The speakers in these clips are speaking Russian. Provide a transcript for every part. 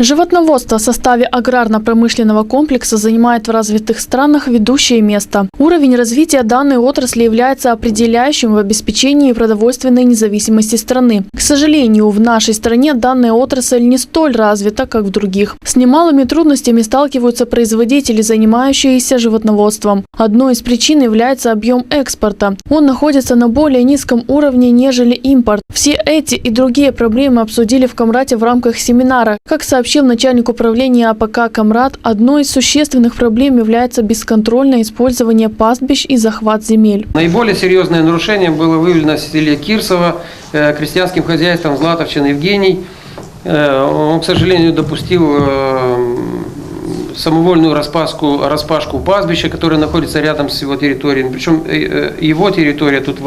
Животноводство в составе аграрно-промышленного комплекса занимает в развитых странах ведущее место. Уровень развития данной отрасли является определяющим в обеспечении продовольственной независимости страны. К сожалению, в нашей стране данная отрасль не столь развита, как в других. С немалыми трудностями сталкиваются производители, занимающиеся животноводством. Одной из причин является объем экспорта. Он находится на более низком уровне, нежели импорт. Все эти и другие проблемы обсудили в Камрате в рамках семинара. Как сообщил начальник управления АПК «Камрат», одной из существенных проблем является бесконтрольное использование пастбищ и захват земель. Наиболее серьезное нарушение было выявлено в селе Кирсово крестьянским хозяйством Златовчин Евгений. Он, к сожалению, допустил самовольную распашку пастбища, которое находится рядом с его территорией. Причем его территория, тут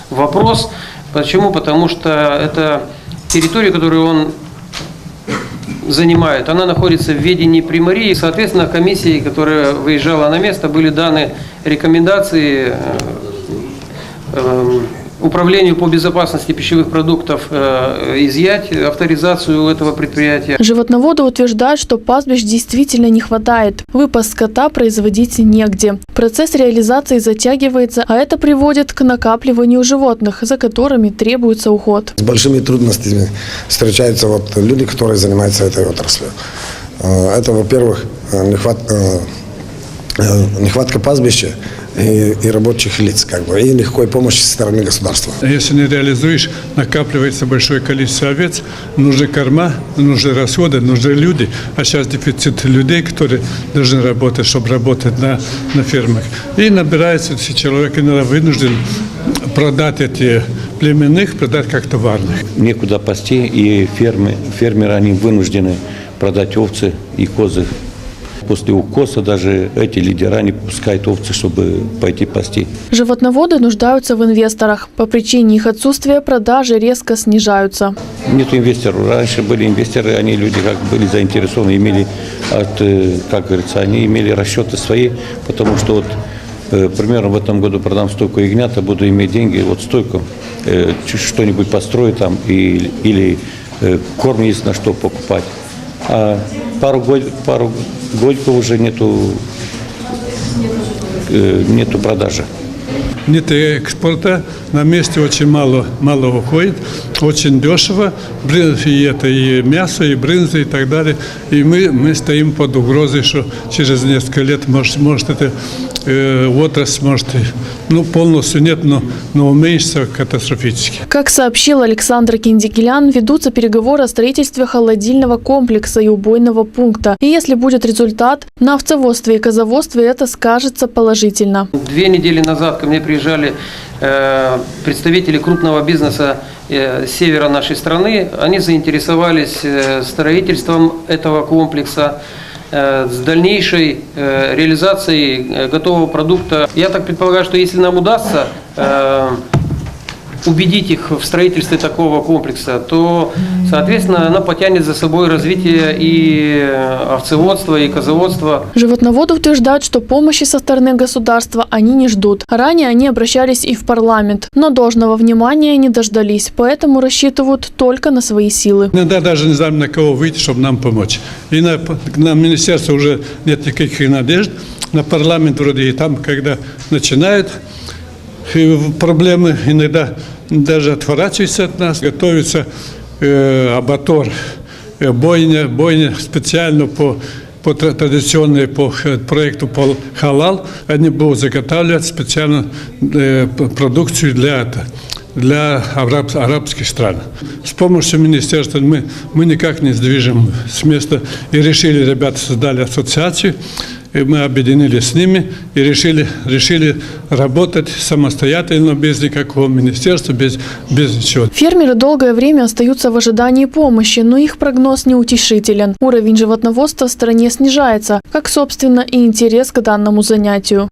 вопрос. Почему? Потому что это территория, которую он занимает, она находится в ведении Примарии. Соответственно, комиссии, которая выезжала на место, были даны рекомендации Управлению по безопасности пищевых продуктов изъять авторизацию этого предприятия. Животноводы утверждают, что пастбищ действительно не хватает. Выпас скота производить негде. Процесс реализации затягивается, а это приводит к накапливанию животных, за которыми требуется уход. С большими трудностями встречаются люди, которые занимаются этой отраслью. Это, во-первых, нехватка пастбища и рабочих лиц, и никакой помощи со стороны государства. Если не реализуешь, накапливается большое количество овец, нужны корма, нужны расходы, нужны люди. А сейчас дефицит людей, которые должны работать, чтобы работать на фермах. И набирается человек иногда вынужден продать эти племенных, продать как товарных. Некуда пасти, и фермеры они вынуждены продать овцы и козы. После укоса даже эти лидера не пускают овцы, чтобы пойти пасти. Животноводы нуждаются в инвесторах. По причине их отсутствия продажи резко снижаются. Нет инвесторов. Раньше были инвесторы, они люди были заинтересованы, имели, как говорится, они имели расчеты свои, потому что примерно в этом году продам стойку ягнята, буду иметь деньги, стойку, что-нибудь построить там или корм есть на что покупать. А пару годиков уже нету продажи. Нет экспорта, на месте очень мало уходит, очень дешево, и мясо, и брынза, и так далее. И мы стоим под угрозой, что через несколько лет может эта отрасль полностью нет, но уменьшится катастрофически. Как сообщил Александр Киндикелян, ведутся переговоры о строительстве холодильного комплекса и убойного пункта. И если будет результат, на овцеводстве и козоводстве это скажется положительно. 2 недели назад ко мне приезжали представители крупного бизнеса с севера нашей страны. Они заинтересовались строительством этого комплекса, с дальнейшей реализацией готового продукта. Я так предполагаю, что если нам удастся убедить их в строительстве такого комплекса, то, соответственно, она потянет за собой развитие и овцеводства, и козоводства. Животноводы утверждают, что помощи со стороны государства они не ждут. Ранее они обращались и в парламент, но должного внимания не дождались, поэтому рассчитывают только на свои силы. Иногда даже не знаем, на кого выйти, чтобы нам помочь. И на министерство уже нет никаких надежд, на парламент вроде и там, когда начинают проблемы, иногда даже отворачиваются от нас, готовится абатор, бойня специально по традиционной, по проекту по халал, они будут заготавливать специально продукцию для арабских стран. С помощью министерства мы никак не сдвижем с места и решили, ребята создали ассоциацию, и мы объединились с ними и решили работать самостоятельно, без никакого министерства, без ничего. Фермеры долгое время остаются в ожидании помощи, но их прогноз неутешителен. Уровень животноводства в стране снижается, как, собственно, и интерес к данному занятию.